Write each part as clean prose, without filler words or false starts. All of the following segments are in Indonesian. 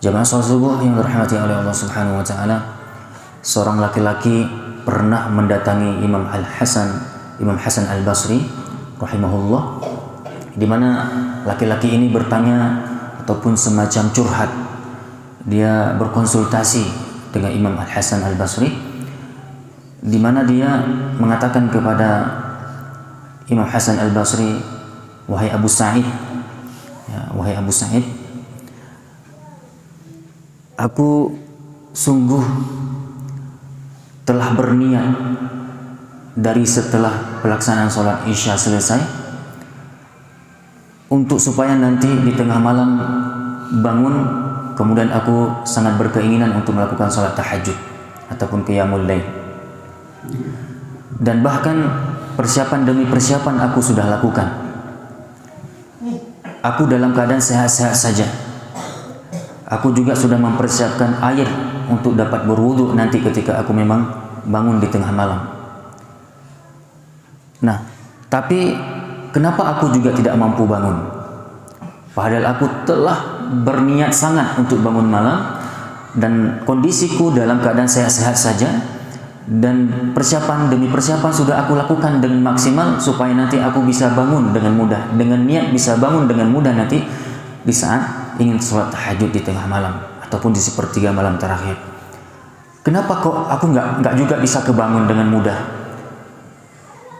Jamaah salat subuh yang dirahmati oleh Allah Subhanahu wa taala, seorang laki-laki pernah mendatangi Imam Hasan Al-Basri rahimahullah, di mana laki-laki ini bertanya ataupun semacam curhat. Dia berkonsultasi dengan Imam Hasan Al-Basri, di mana dia mengatakan kepada Imam Hasan Al-Basri, wahai Abu Sa'id, wahai Abu Sa'id, aku sungguh telah berniat dari setelah pelaksanaan sholat Isya selesai untuk supaya nanti di tengah malam bangun, kemudian aku sangat berkeinginan untuk melakukan sholat tahajud ataupun qiyamul lail, dan bahkan persiapan demi persiapan aku sudah lakukan. Aku dalam keadaan sehat-sehat saja. Aku juga sudah mempersiapkan air untuk dapat berwudu nanti ketika aku memang bangun di tengah malam. Nah, tapi kenapa aku juga tidak mampu bangun? Padahal aku telah berniat sangat untuk bangun malam, dan kondisiku dalam keadaan sehat-sehat saja, dan persiapan demi persiapan sudah aku lakukan dengan maksimal supaya nanti aku bisa bangun dengan mudah, dengan niat bisa bangun dengan mudah nanti di saat ingin sholat tahajud di tengah malam ataupun di sepertiga malam terakhir. Kenapa kok aku nggak juga bisa kebangun dengan mudah?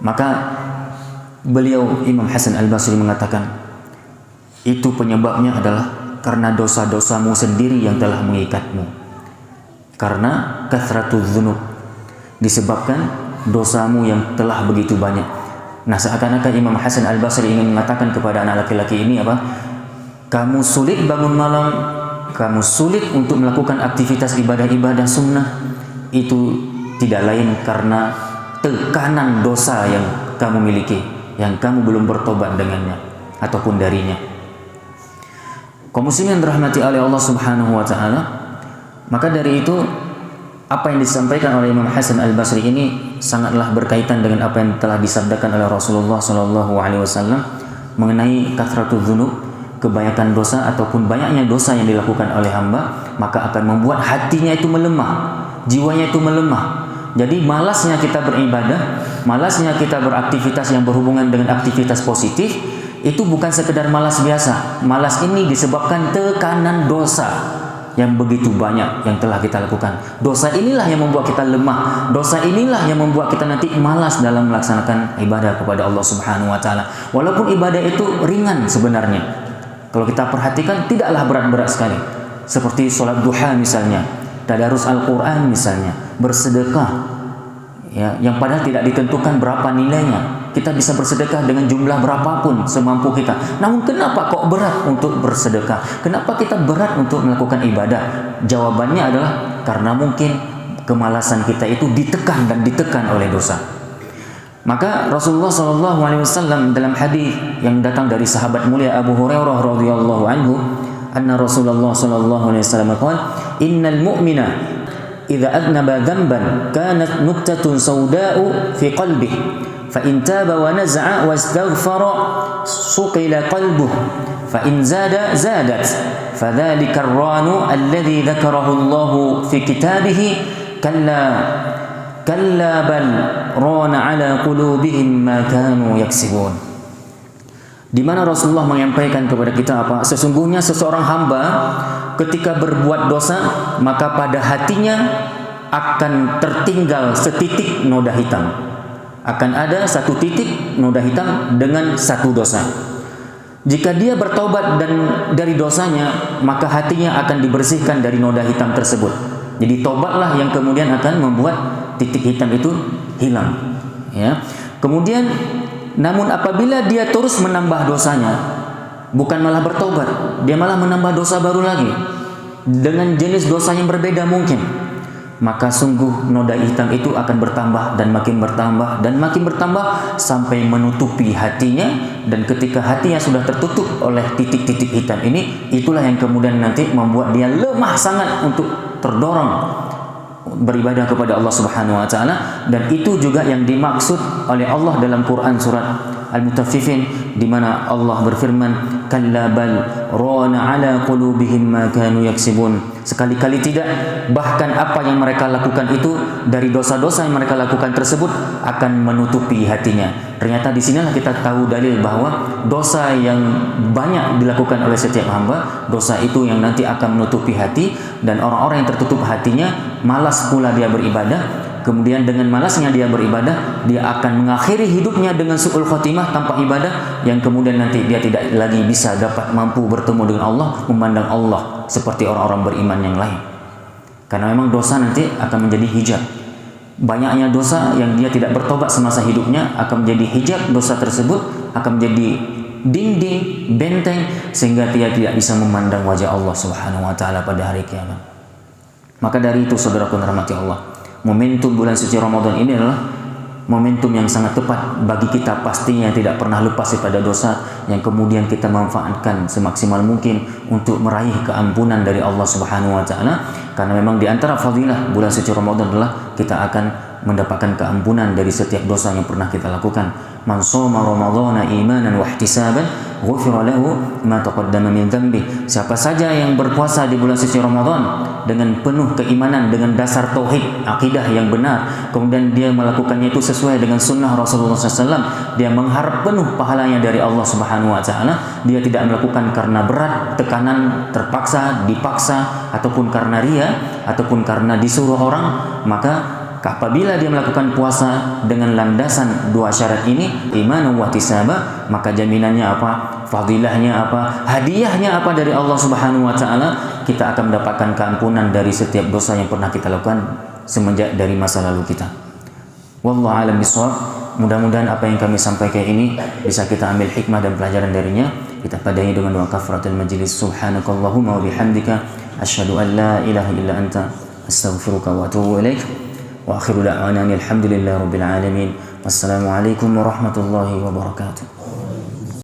Maka beliau Imam Hasan Al-Basri mengatakan, itu penyebabnya adalah karena dosa-dosamu sendiri yang telah mengikatmu. Karena kathratu dzunub, disebabkan dosamu yang telah begitu banyak. Nah, seakan-akan Imam Hasan Al-Basri ingin mengatakan kepada anak laki-laki ini apa? Kamu sulit bangun malam, kamu sulit untuk melakukan aktivitas ibadah-ibadah sunnah, itu tidak lain karena tekanan dosa yang kamu miliki, yang kamu belum bertobat dengannya ataupun darinya. Kaum muslimin dirahmati oleh Allah Subhanahu wa taala, maka dari itu apa yang disampaikan oleh Imam Hasan Al-Basri ini sangatlah berkaitan dengan apa yang telah disabdakan oleh Rasulullah SAW mengenai kathratu dzunub, kebanyakan dosa ataupun banyaknya dosa yang dilakukan oleh hamba, maka akan membuat hatinya itu melemah, jiwanya itu melemah. Jadi malasnya kita beribadah, malasnya kita beraktivitas yang berhubungan dengan aktivitas positif, itu bukan sekedar malas biasa. Malas ini disebabkan tekanan dosa yang begitu banyak yang telah kita lakukan. Dosa inilah yang membuat kita lemah. Dosa inilah yang membuat kita nanti malas dalam melaksanakan ibadah kepada Allah Subhanahu wa taala. Walaupun ibadah itu ringan sebenarnya, kalau kita perhatikan tidaklah berat-berat sekali. Seperti sholat duha misalnya, tadarus Al-Quran misalnya, bersedekah, ya, yang padahal tidak ditentukan berapa nilainya. Kita bisa bersedekah dengan jumlah berapapun semampu kita. Namun kenapa kok berat untuk bersedekah? Kenapa kita berat untuk melakukan ibadah? Jawabannya adalah karena mungkin kemalasan kita itu ditekan dan ditekan oleh dosa. Maka Rasulullah SAW dalam hadis yang datang dari sahabat mulia Abu Hurairah radhiyallahu anhu, anna Rasulullah SAW qala, innal mu'mina idza adnaba dhanban kanat nuqtatun sawda'u fi qalbihi fa in taba wa naza'a wastaghfara suqila qalbuhu fa in zada zadat fadhalika ar-ranu alladhi dzakarahu Allah fi kitabihi kalla bal rana ala qulubihim ma kanu yaksibun. Di mana Rasulullah menyampaikan kepada kita apa? Sesungguhnya seseorang hamba ketika berbuat dosa, maka pada hatinya akan tertinggal setitik noda hitam. Akan ada satu titik noda hitam dengan satu dosa. Jika dia bertobat dan dari dosanya, maka hatinya akan dibersihkan dari noda hitam tersebut. Jadi tobatlah yang kemudian akan membuat titik hitam itu hilang, ya. Kemudian namun apabila dia terus menambah dosanya, bukan malah bertobat, dia malah menambah dosa baru lagi dengan jenis dosa yang berbeda mungkin, maka sungguh noda hitam itu akan bertambah dan makin bertambah dan makin bertambah sampai menutupi hatinya. Dan ketika hatinya sudah tertutup oleh titik-titik hitam ini, itulah yang kemudian nanti membuat dia lemah sangat untuk terdorong beribadah kepada Allah Subhanahu wa taala. Dan itu juga yang dimaksud oleh Allah dalam Quran surat Al-Mutaffifin, di mana Allah berfirman, kalla bal rana ala qulubihim ma kanu yaksibun. Sekali-kali tidak, bahkan apa yang mereka lakukan itu dari dosa-dosa yang mereka lakukan tersebut akan menutupi hatinya. Ternyata di sinilah kita tahu dalil bahwa dosa yang banyak dilakukan oleh setiap hamba, dosa itu yang nanti akan menutupi hati, dan orang-orang yang tertutup hatinya malas pula dia beribadah. Kemudian dengan malasnya dia beribadah, dia akan mengakhiri hidupnya dengan su'ul khotimah tanpa ibadah, yang kemudian nanti dia tidak lagi bisa dapat mampu bertemu dengan Allah, memandang Allah seperti orang-orang beriman yang lain. Karena memang dosa nanti akan menjadi hijab. Banyaknya dosa yang dia tidak bertobat semasa hidupnya akan menjadi hijab, dosa tersebut akan menjadi dinding, benteng, sehingga dia tidak bisa memandang wajah Allah Subhanahu wa taala pada hari kiamat. Maka dari itu, saudaraku rahmati Allah, momentum bulan suci Ramadan ini adalah momentum yang sangat tepat bagi kita pastinya tidak pernah lepas daripada dosa, yang kemudian kita manfaatkan semaksimal mungkin untuk meraih keampunan dari Allah Subhanahu wa taala. Karena memang di antara fadilah bulan suci Ramadan adalah kita akan mendapatkan keampunan dari setiap dosa yang pernah kita lakukan. Man shoma ramadhana imanan wa ihtisaban ghufira lahu ma taqaddama min dhanbi. Siapa saja yang berpuasa di bulan suci Ramadan dengan penuh keimanan, dengan dasar tauhid, akidah yang benar, kemudian dia melakukannya itu sesuai dengan sunnah Rasulullah SAW, dia mengharap penuh pahalanya dari Allah Subhanahu wa taala. Dia tidak melakukan karena berat, tekanan, terpaksa, dipaksa, ataupun karena ria, ataupun karena disuruh orang. Maka apabila dia melakukan puasa dengan landasan dua syarat ini, iman wa ihtisaba, maka jaminannya apa? Fadilahnya apa? Hadiahnya apa dari Allah Subhanahu wa taala? Kita akan mendapatkan keampunan dari setiap dosa yang pernah kita lakukan semenjak dari masa lalu kita. Wallahu a'lam bishawab. Mudah-mudahan apa yang kami sampaikan ini bisa kita ambil hikmah dan pelajaran darinya. Kita padai dengan doa kafaratul majlis. Subhanakallahumma wa bihamdika asyhadu an la ilaha illa anta astaghfiruka wa atubu ilaik. Wa akhiru da'wana alhamdulillahi rabbil alamin. Wassalamu alaikum warahmatullahi wabarakatuh.